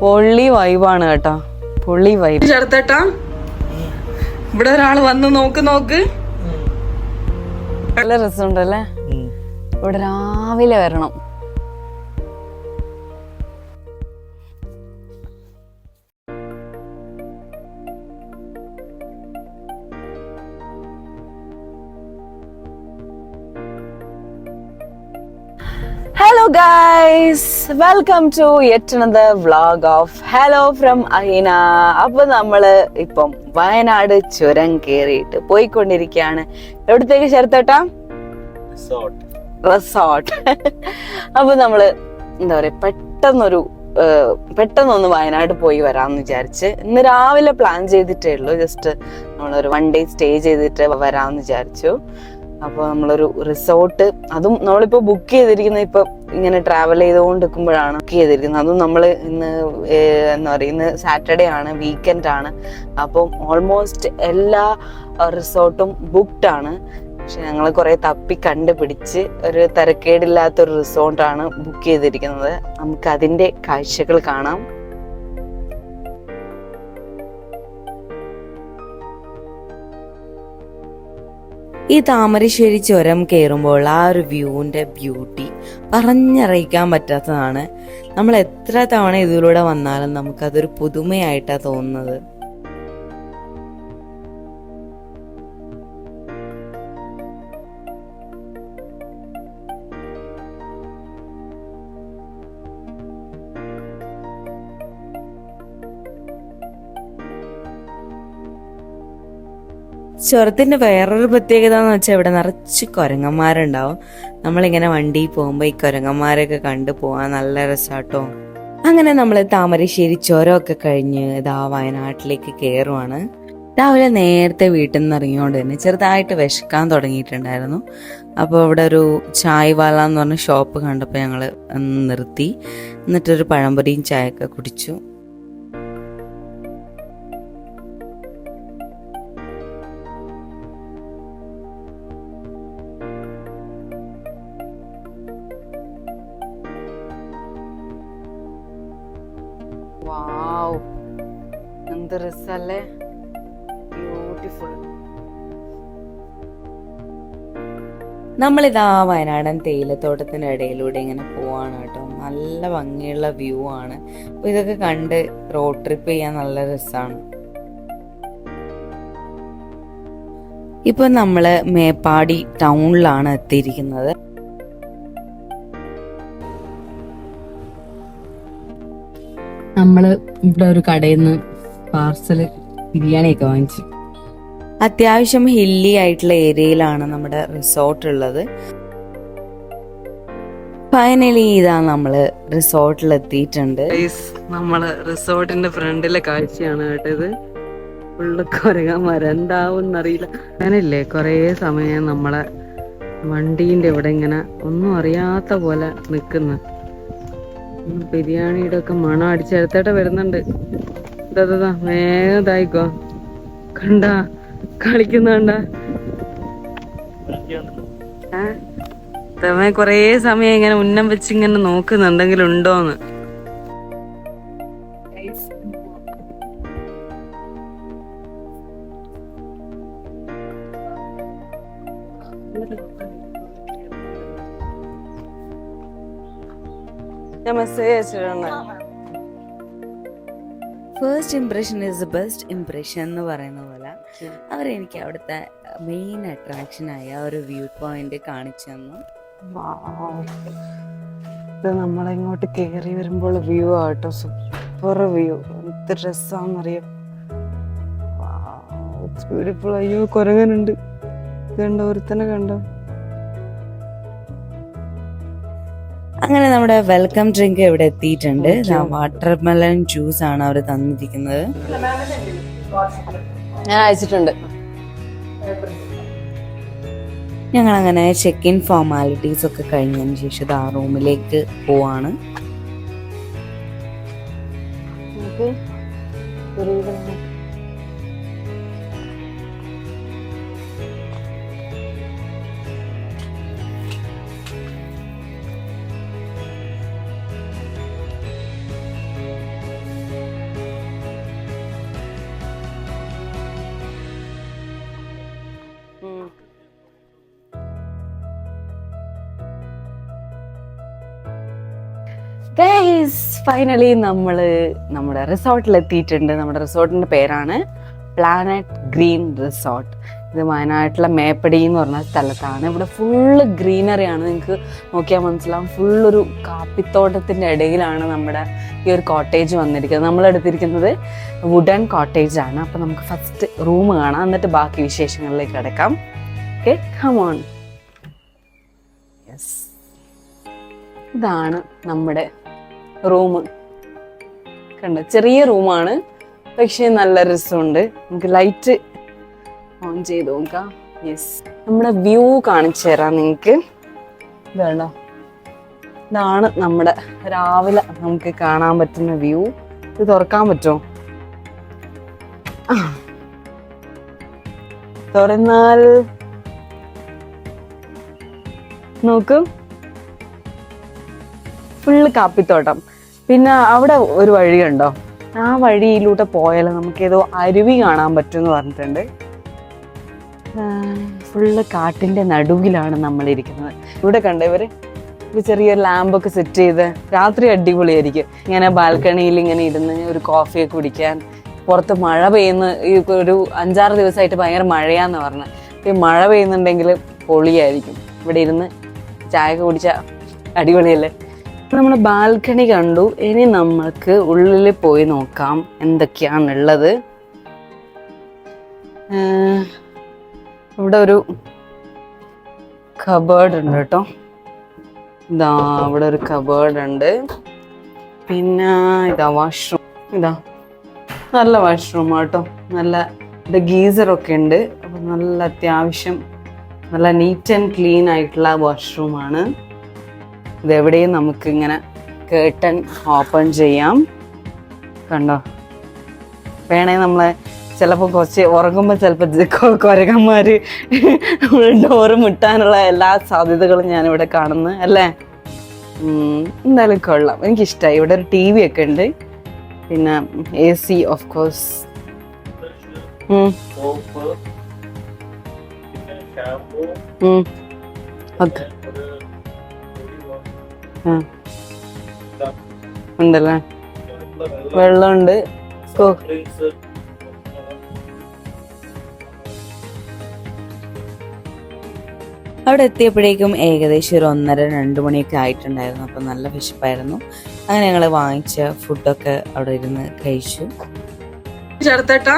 പൊള്ളി വൈബാണ് കേട്ടോ, പൊള്ളി വൈബ്. ചേർത്തേട്ടാ ഇവിടെ ഒരാള് വന്ന് നോക്ക്. നല്ല രസമുണ്ടല്ലേ. ഇവിടെ രാവിലെ വരണം. Hello guys, welcome to yet another vlog of Hello from Ahina. അപ്പോൾ നമ്മള് ഇപ്പം വയനാട് ചുരം കേറിയിട്ട് പോയിക്കൊണ്ടിരിക്കുകയാണ്. എവിടത്തേക്ക് ചേർത്തേട്ടാ? റിസോർട്ട്. അപ്പൊ നമ്മള് എന്താ പറയാ, പെട്ടെന്നൊന്ന് വയനാട് പോയി വരാമെന്ന് വിചാരിച്ച് ഇന്ന് രാവിലെ പ്ലാൻ ചെയ്തിട്ടേ ഉള്ളൂ. ജസ്റ്റ് നമ്മളൊരു 1 day സ്റ്റേ ചെയ്തിട്ട് വരാമെന്ന് വിചാരിച്ചു. അപ്പോൾ നമ്മളൊരു റിസോർട്ട്, അതും നമ്മളിപ്പോൾ ബുക്ക് ചെയ്തിരിക്കുന്നത് ഇപ്പം ഇങ്ങനെ ട്രാവൽ ചെയ്തുകൊണ്ടിരിക്കുമ്പോഴാണ് ബുക്ക് ചെയ്തിരിക്കുന്നത്. അതും നമ്മൾ ഇന്ന് എന്താ പറയുക, ഇന്ന് സാറ്റർഡേ ആണ്, വീക്കെൻഡ് ആണ്. അപ്പം ഓൾമോസ്റ്റ് എല്ലാ റിസോർട്ടും ബുക്ക്ഡ് ആണ്. പക്ഷെ ഞങ്ങൾ കുറേ തപ്പി കണ്ടുപിടിച്ച് ഒരു തരക്കേടില്ലാത്തൊരു റിസോർട്ടാണ് ബുക്ക് ചെയ്തിരിക്കുന്നത്. നമുക്ക് അതിൻ്റെ കാഴ്ചകൾ കാണാം. ഈ താമരശ്ശേരി ചുരം കയറുമ്പോൾ ആ ഒരു വ്യൂവിൻ്റെ ബ്യൂട്ടി പറഞ്ഞറിയിക്കാൻ പറ്റാത്തതാണ്. നമ്മൾ എത്ര തവണ ഇതിലൂടെ വന്നാലും നമുക്കതൊരു പുതുമയായിട്ടാണ് തോന്നുന്നത്. ചുരത്തിന്റെ വേറൊരു പ്രത്യേകത എന്ന് വെച്ചാൽ ഇവിടെ നിറച്ച് കുരങ്ങന്മാരുണ്ടാവും. നമ്മളിങ്ങനെ വണ്ടിയിൽ പോകുമ്പോൾ ഈ കുരങ്ങന്മാരൊക്കെ കണ്ടു പോകാൻ നല്ല രസാട്ടോ. അങ്ങനെ നമ്മൾ താമരശ്ശേരി ചുരമൊക്കെ കഴിഞ്ഞ് ഇതാ വയനാട്ടിലേക്ക് കയറുവാണ്. രാവിലെ നേരത്തെ വീട്ടിൽ നിന്ന് ഇറങ്ങിയോണ്ട് തന്നെ ചെറുതായിട്ട് വിശക്കാൻ തുടങ്ങിയിട്ടുണ്ടായിരുന്നു. അപ്പോൾ ഇവിടെ ഒരു ചായ് വാല എന്ന് പറഞ്ഞ ഷോപ്പ് കണ്ടപ്പോൾ ഞങ്ങൾ നിർത്തി. എന്നിട്ടൊരു പഴംപൊരിയും ചായയൊക്കെ കുടിച്ചു. വാവ്, എന്ത് രസല്ലേ, ബ്യൂട്ടിഫുൾ. നമ്മളിതാ വയനാടൻ തേയിലത്തോട്ടത്തിന്റെ ഇടയിലൂടെ ഇങ്ങനെ പോവാണ് കേട്ടോ. നല്ല ഭംഗിയുള്ള വ്യൂ ആണ്. അപ്പൊ ഇതൊക്കെ കണ്ട് റോഡ് ട്രിപ്പ് ചെയ്യാൻ നല്ല രസമാണ്. ഇപ്പൊ നമ്മള് മേപ്പാടി ടൗണിലാണ് എത്തിയിരിക്കുന്നത്. നമ്മള് ഇവിടെ ഒരു കടയിൽ നിന്ന് പാർസല് ബിരിയാണിയൊക്കെ വാങ്ങിച്ചു. അത്യാവശ്യം ഹില്ലി ആയിട്ടുള്ള ഏരിയയിലാണ് നമ്മുടെ റിസോർട്ട് ഉള്ളത്. ഫൈനലി ഇതാ നമ്മള് റിസോർട്ടിൽ എത്തിയിട്ടുണ്ട്. നമ്മള് റിസോർട്ടിന്റെ ഫ്രണ്ടിലെ കാഴ്ചയാണ് കേട്ടത്. ഫുള്ള് കുരങ്ങന്മാര് എന്താവുന്നറിയില്ല. അങ്ങനല്ലേ കൊറേ സമയം നമ്മളെ വണ്ടീന്റെ ഇവിടെ ഇങ്ങനെ ഒന്നും അറിയാത്ത പോലെ നിക്കുന്നു. ബിരിയാണിയുടെ ഒക്കെ മണം അടിച്ചെടുത്തേട്ട് വരുന്നുണ്ട്. ഇതാ വേഗം ഇതായിക്കോ, കണ്ട കളിക്കുന്നുണ്ട. കൊറേ സമയം ഇങ്ങനെ ഉന്നം വെച്ച് ഇങ്ങനെ നോക്കുന്നുണ്ടെങ്കിലും ഉണ്ടോന്ന്. First impression is the best impression എന്ന് പറയുന്ന പോലെ അവരെനിക്ക് അവിടുത്തെ മെയിൻ അട്രാക്ഷനായ ഒരു വ്യൂ പോയിന്റ് കാണിച്ചു തന്നു. ഇത് നമ്മളിങ്ങോട്ട് കയറി വരുമ്പോൾ വ്യൂ ആട്ടോ, സൂപ്പർ വ്യൂ. എന്ത് രസാന്നറിയോ, ബ്യൂട്ടിഫുൾ. അയ്യോ കുരങ്ങനുണ്ട്, കണ്ടോ, ഒരുത്തനെ കണ്ടോ. അങ്ങനെ നമ്മുടെ വെൽക്കം ഡ്രിങ്ക് ഇവിടെ എത്തിയിട്ടുണ്ട്. വാട്ടർമെലൺ ജ്യൂസ് ആണ് അവർ തന്നിരിക്കുന്നത്. ഞാൻ അയച്ചിട്ടുണ്ട്. ഞങ്ങൾ അങ്ങനെ ചെക്ക് ഇൻ ഫോർമാലിറ്റീസ് ഒക്കെ കഴിഞ്ഞതിന് ശേഷം ആ റൂമിലേക്ക് പോവാണ്. ഗൈസ് ഫൈനലി നമ്മള് നമ്മുടെ റിസോർട്ടിൽ എത്തിയിട്ടുണ്ട്. നമ്മുടെ റിസോർട്ടിന്റെ പേരാണ് പ്ലാനറ്റ് ഗ്രീൻ റിസോർട്ട്. ഇത് വയനാട്ടിലെ മേപ്പടി എന്ന് പറഞ്ഞ സ്ഥലത്താണ്. ഇവിടെ ഫുള്ള് ഗ്രീനറിയാണ്. നിങ്ങൾക്ക് നോക്കിയാൽ മനസ്സിലാവും. ഫുള്ളൊരു കാപ്പിത്തോട്ടത്തിൻ്റെ ഇടയിലാണ് നമ്മുടെ ഈ ഒരു കോട്ടേജ് വന്നിരിക്കുന്നത്. നമ്മളെടുത്തിരിക്കുന്നത് വുഡൻ കോട്ടേജ് ആണ്. അപ്പോൾ നമുക്ക് ഫസ്റ്റ് റൂം കാണാം, എന്നിട്ട് ബാക്കി വിശേഷങ്ങളിലേക്ക് കിടക്കാം. Okay, come on. യെസ്, ഇതാണ് നമ്മുടെ റൂം. കണ്ടോ, ചെറിയ റൂമാണ്, പക്ഷേ നല്ല രസമുണ്ട്. നമുക്ക് ലൈറ്റ് ഓൺ ചെയ്ത് നോക്കാം. യെസ്, നമ്മുടെ വ്യൂ കാണിച്ചു തരാം നിങ്ങൾക്ക്. ഇതാണോ, ഇതാണ് നമ്മുടെ രാവിലെ നമുക്ക് കാണാൻ പറ്റുന്ന വ്യൂ. ഇത് തുറക്കാൻ പറ്റുമോ? തുറന്നാൽ നോക്കൂ, ഫുള്ള് കാപ്പിത്തോട്ടം. പിന്നെ അവിടെ ഒരു വഴി കണ്ടോ, ആ വഴിയിലൂടെ പോയാൽ നമുക്കേതോ അരുവി കാണാൻ പറ്റുമെന്ന് പറഞ്ഞിട്ടുണ്ട്. ഫുള്ള് കാട്ടിൻ്റെ നടുവിലാണ് നമ്മളിരിക്കുന്നത്. ഇവിടെ കണ്ടോ, ഇവർ ചെറിയൊരു ലാമ്പൊക്കെ സെറ്റ് ചെയ്ത് രാത്രി അടിപൊളിയായിരിക്കും. ഇങ്ങനെ ബാൽക്കണിയിൽ ഇങ്ങനെ ഇരുന്ന് ഒരു കോഫിയൊക്കെ കുടിക്കാൻ. പുറത്ത് മഴ പെയ്യുന്ന ഈ ഒരു 5-6 ദിവസമായിട്ട് ഭയങ്കര മഴയാന്ന് പറഞ്ഞത്. ഈ മഴ പെയ്യുന്നുണ്ടെങ്കിൽ പൊളിയായിരിക്കും. ഇവിടെ ഇരുന്ന് ചായ ഒക്കെ കുടിച്ചാൽ അടിപൊളിയല്ലേ. നമ്മൾ ബാൽക്കണി കണ്ടു. ഇനി നമ്മൾക്ക് ഉള്ളിൽ പോയി നോക്കാം എന്തൊക്കെയാണുള്ളത്. ഇവിടെ ഒരു കബേർഡ് ഉണ്ട് കേട്ടോ. ഇതാ ഇവിടെ ഒരു കബേർഡ് ഉണ്ട്. പിന്നെ ഇതാ വാഷ്റൂം. ഇതാ നല്ല വാഷ്റൂം കേട്ടോ. നല്ല ഇത് ഗീസറൊക്കെ ഉണ്ട്. അപ്പം നല്ല അത്യാവശ്യം നല്ല നീറ്റ് ആൻഡ് ക്ലീൻ ആയിട്ടുള്ള വാഷ്റൂമാണ്. ഇതെവിടെയും നമുക്കിങ്ങനെ കേട്ടൺ ഓപ്പൺ ചെയ്യാം. കണ്ടോ, വേണേ നമ്മളെ ചിലപ്പോൾ കുറച്ച് ഉറങ്ങുമ്പോൾ ചിലപ്പോൾ കുരങ്ങന്മാർ ഡോറ് മുട്ടാനുള്ള എല്ലാ സാധ്യതകളും ഞാനിവിടെ കാണുന്നു അല്ലേ. എന്തായാലും കൊള്ളാം, എനിക്കിഷ്ടമായി. ഇവിടെ ഒരു TV ഒക്കെ ഉണ്ട്. പിന്നെ AC ഓഫ് കോഴ്സ്. ഓക്കെ, ഉണ്ടല്ലേ, വെള്ളമുണ്ട്. അവിടെ എത്തിയപ്പോഴേക്കും ഏകദേശം ഒരു 1:30-2 മണിയൊക്കെ ആയിട്ടുണ്ടായിരുന്നു. അപ്പം നല്ല വിശപ്പായിരുന്നു. അങ്ങനെ ഞങ്ങൾ വാങ്ങിച്ച ഫുഡൊക്കെ അവിടെ ഇരുന്ന് കഴിച്ചു. ചേർത്തേട്ടാ,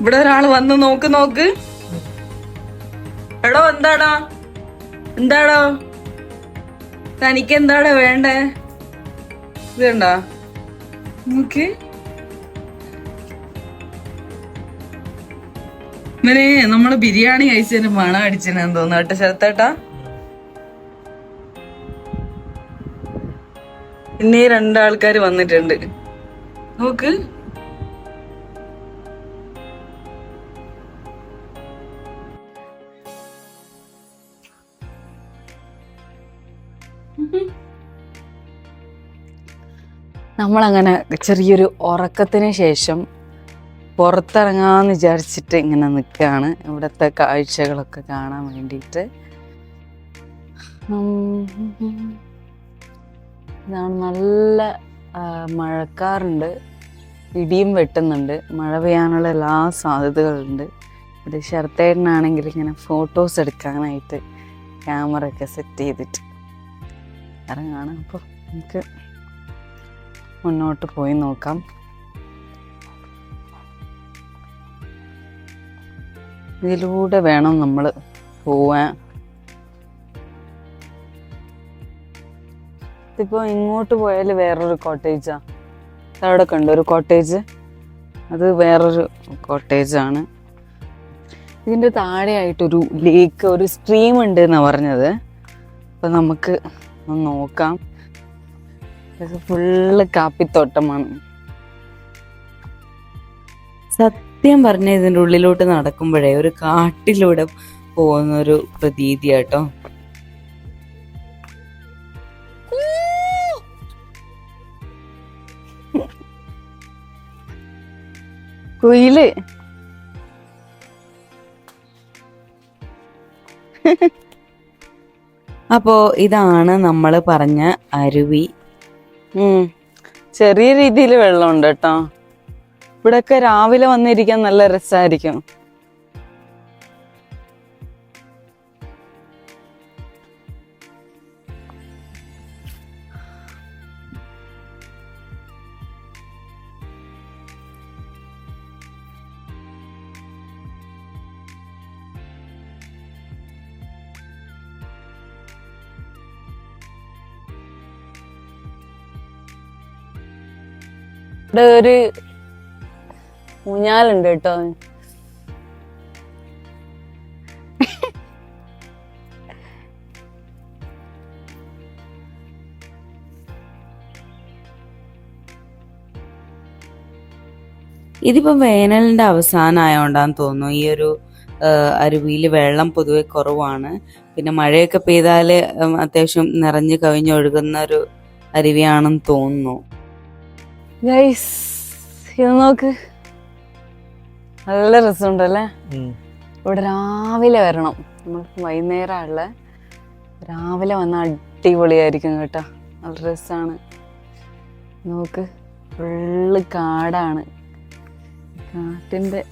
ഇവിടെ ഒരാൾ വന്ന് നോക്ക്. എടോ, എന്താടോ തനിക്ക് എന്താടാ വേണ്ടേ? ഇത് കണ്ടാ നോക്ക്. ഇവനെ നമ്മള് ബിരിയാണി കഴിച്ചതിന് മണം അടിച്ചെന്ന് തോന്നുന്നു കേട്ടോ ശരത്തേട്ടാ. പിന്നെ 2 ആൾക്കാർ വന്നിട്ടുണ്ട്. നോക്ക്, നമ്മളങ്ങനെ ചെറിയൊരു ഉറക്കത്തിന് ശേഷം പുറത്തിറങ്ങാന്ന് വിചാരിച്ചിട്ട് ഇങ്ങനെ നിൽക്കുകയാണ്. ഇവിടുത്തെ കാഴ്ചകളൊക്കെ കാണാൻ വേണ്ടിയിട്ട്. ഇതാണ്, നല്ല മഴക്കാറുണ്ട്, ഇടിയും വെട്ടുന്നുണ്ട്, മഴ പെയ്യാനുള്ള എല്ലാ സാധ്യതകളുണ്ട്. ഇവിടെ ശരത്തേട്ടനാണെങ്കിൽ ഇങ്ങനെ ഫോട്ടോസ് എടുക്കാനായിട്ട് ക്യാമറ ഒക്കെ സെറ്റ് ചെയ്തിട്ട് ഇറങ്ങാണ്. അപ്പോൾ നമുക്ക് മുന്നോട്ട് പോയി നോക്കാം. ഇതിലൂടെ വേണം നമ്മൾ പോവാൻ. ഇതിപ്പോൾ ഇങ്ങോട്ട് പോയാൽ വേറൊരു കോട്ടേജാ. അവിടെ കണ്ടു ഒരു കോട്ടേജ്, അത് വേറൊരു കോട്ടേജാണ്. ഇതിൻ്റെ താഴെയായിട്ടൊരു ലേക്ക്, ഒരു സ്ട്രീം ഉണ്ട് എന്നാണ് പറഞ്ഞത്. അപ്പം നമുക്ക് ഒന്ന് നോക്കാം. ഫുള്ള് കാപ്പിത്തോട്ടമാണ്. സത്യം പറഞ്ഞ ഇതിൻ്റെ ഉള്ളിലോട്ട് നടക്കുമ്പോഴേ ഒരു കാട്ടിലൂടെ പോകുന്നൊരു പ്രതീതി കേട്ടോ. കുയില് അപ്പോൾ ഇതാണ് നമ്മൾ പറഞ്ഞ അരുവി. ചെറിയ രീതിയിൽ വെള്ളമുണ്ട് കേട്ടോ. ഇവിടെയൊക്കെ രാവിലെ വന്നിരിക്കാൻ നല്ല രസമായിരിക്കും. ഇവിടെ ഒരു ഊഞ്ഞാലുണ്ട് കേട്ടോ. ഇതിപ്പം വേനലിന്റെ അവസാനമായോണ്ടാന്ന് തോന്നുന്നു ഈ ഒരു അരുവിയിൽ വെള്ളം പൊതുവെ കുറവാണ്. പിന്നെ മഴയൊക്കെ പെയ്താല് അത്യാവശ്യം നിറഞ്ഞു കവിഞ്ഞൊഴുകുന്ന ഒരു അരുവിയാണെന്ന് തോന്നുന്നു. ഗൈസ് ഇത് നോക്ക്, നല്ല രസമുണ്ടല്ലേ. ഇവിടെ രാവിലെ വരണം, നമ്മൾക്ക് വൈകുന്നേരമുള്ള രാവിലെ വന്ന അടിപൊളിയായിരിക്കും കേട്ടോ. നല്ല രസമാണ്. നോക്ക്, ഫുള്ള് കാടാണ്, കാട്ടിന്റെ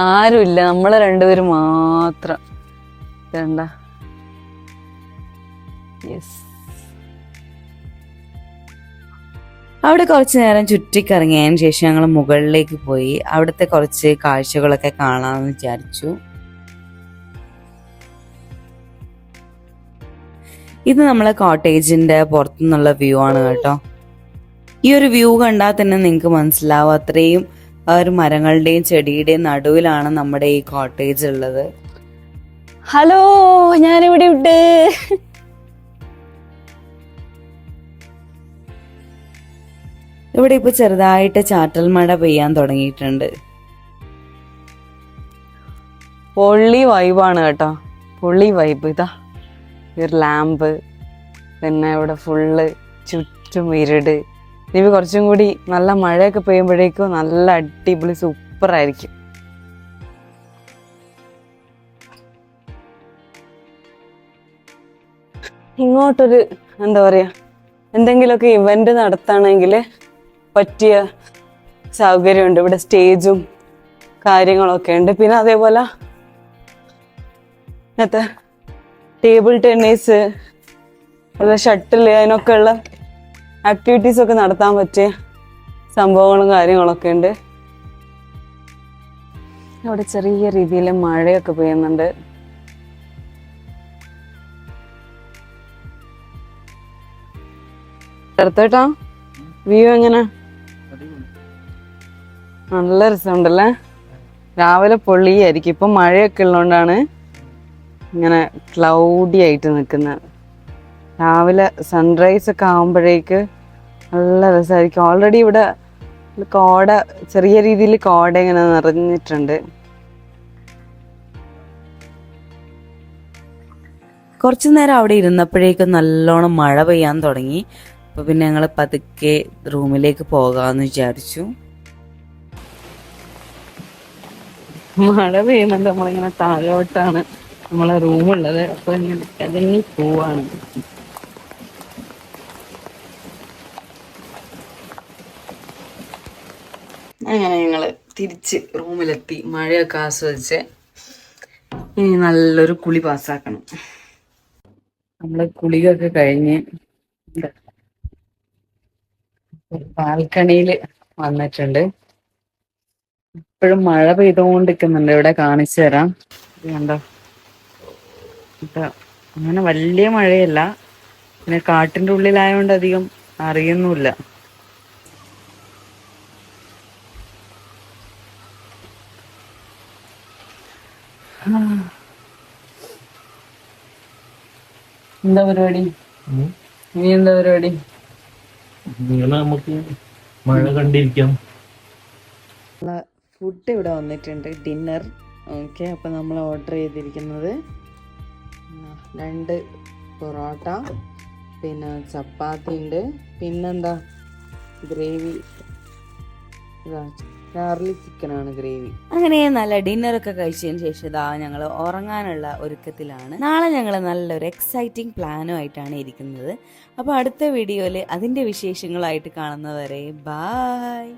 ആരുമില്ല, നമ്മളെ രണ്ടുപേരും മാത്രം. കണ്ട, യെസ്. അവിടെ കുറച്ചു നേരം ചുറ്റിക്കറങ്ങിയതിന് ശേഷം ഞങ്ങൾ മുകളിലേക്ക് പോയി അവിടുത്തെ കുറച്ച് കാഴ്ചകളൊക്കെ കാണാമെന്ന് വിചാരിച്ചു. ഇത് നമ്മളെ കോട്ടേജിന്റെ പുറത്തുനിന്നുള്ള വ്യൂ ആണ് കേട്ടോ. ഈ ഒരു വ്യൂ കണ്ടാൽ തന്നെ നിങ്ങൾക്ക് മനസ്സിലാവും അത്രയും ഒരു മരങ്ങളുടെയും ചെടിയുടെയും നടുവിലാണ് നമ്മുടെ ഈ കോട്ടേജ് ഉള്ളത്. ഹലോ, ഞാനിവിടെ ഉണ്ട്. ഇവിടെ ഇപ്പൊ ചെറുതായിട്ട് ചാറ്റൽ മഴ പെയ്യാൻ തുടങ്ങിയിട്ടുണ്ട്. പൊള്ളി വൈബാണ് കേട്ടോ, പൊള്ളി വൈബ്. ഇതാ ഒരു ലാമ്പ്, പിന്നെ ഇവിടെ ഫുള്ള് ചുറ്റും ഇരുട്. ഇനി കുറച്ചും കൂടി നല്ല മഴയൊക്കെ പെയ്യുമ്പോഴേക്കും നല്ല അടിപൊളി സൂപ്പർ ആയിരിക്കും. ഇങ്ങോട്ടൊരു എന്താ പറയാ, എന്തെങ്കിലുമൊക്കെ ഇവന്റ് നടത്തണമെങ്കിൽ പറ്റിയ സൗകര്യമുണ്ട്. ഇവിടെ സ്റ്റേജും കാര്യങ്ങളൊക്കെ ഉണ്ട്. പിന്നെ അതേപോലെ ഇന്നത്തെ ടേബിൾ ടെന്നീസ്, അതുപോലെ ഷട്ടിൽ, അതിനൊക്കെ ഉള്ള ആക്ടിവിറ്റീസ് ഒക്കെ നടത്താൻ പറ്റിയ സംഭവങ്ങളും കാര്യങ്ങളൊക്കെ ഉണ്ട്. ഇവിടെ ചെറിയ രീതിയിൽ മഴയൊക്കെ പെയ്യുന്നുണ്ട്. ചേർത്തോട്ടാ, വ്യൂ എങ്ങനെ? നല്ല രസമുണ്ടല്ലേ. രാവിലെ പൊള്ളിയായിരിക്കും, ഇപ്പൊ മഴയൊക്കെ ഉള്ളതുകൊണ്ടാണ് ഇങ്ങനെ ക്ലൗഡി ആയിട്ട് നിൽക്കുന്നത്. രാവിലെ സൺറൈസ് ഒക്കെ ആകുമ്പോഴേക്ക് നല്ല രസമായിരിക്കും. ഓൾറെഡി ഇവിടെ കോട, ചെറിയ രീതിയിൽ കോട ഇങ്ങനെ നിറഞ്ഞിട്ടുണ്ട്. കുറച്ചു നേരം അവിടെ ഇരുന്നപ്പോഴേക്കും നല്ലോണം മഴ പെയ്യാൻ തുടങ്ങി. അപ്പൊ പിന്നെ ഞങ്ങൾ പതുക്കെ റൂമിലേക്ക് പോകാമെന്ന് വിചാരിച്ചു. മഴ പെയ്യുന്നുണ്ട്, നമ്മളിങ്ങനെ താഴോട്ടാണ് നമ്മളെ റൂമുള്ളത്. അപ്പൊ ഇങ്ങനെ ഇറങ്ങി പോവാണ്. അങ്ങനെ ഞങ്ങള് തിരിച്ച് റൂമിലെത്തി, മഴയൊക്കെ ആസ്വദിച്ച് ഇനി നല്ലൊരു കുളി പാസ്സാക്കണം. നമ്മള് കുളിയൊക്കെ കഴിഞ്ഞ് ബാൽക്കണിയിൽ വന്നിട്ടുണ്ട്. ഇപ്പോഴും മഴ പെയ്തുകൊണ്ടിരിക്കുന്നുണ്ട്. ഇവിടെ കാണിച്ചു തരാം. കണ്ടോ, അങ്ങനെ വലിയ മഴയല്ല, പിന്നെ കാട്ടിന്റെ ഉള്ളിലായോണ്ട് അധികം അറിയുന്നില്ല. എന്താ പരിപാടി? നീ എന്താ പരിപാടി? നമുക്ക് മഴ കണ്ടിരിക്കാം. ഫുഡ് ഇവിടെ വന്നിട്ടുണ്ട്, ഡിന്നർ. ഓക്കെ, അപ്പം നമ്മൾ ഓർഡർ ചെയ്തിരിക്കുന്നത് 2 പൊറോട്ട, പിന്നെ ചപ്പാത്തി ഉണ്ട്, പിന്നെന്താ ഗ്രേവി, ഗാർലിക് ചിക്കനാണ് ഗ്രേവി. അങ്ങനെ നല്ല ഡിന്നറൊക്കെ കഴിച്ചതിന് ശേഷം ഇതാ ഞങ്ങൾ ഉറങ്ങാനുള്ള ഒരുക്കത്തിലാണ്. നാളെ ഞങ്ങൾ നല്ലൊരു എക്സൈറ്റിംഗ് പ്ലാനുമായിട്ടാണ് ഇരിക്കുന്നത്. അപ്പോൾ അടുത്ത വീഡിയോയിൽ അതിൻ്റെ വിശേഷങ്ങളായിട്ട് കാണുന്നവരെ ബായ്.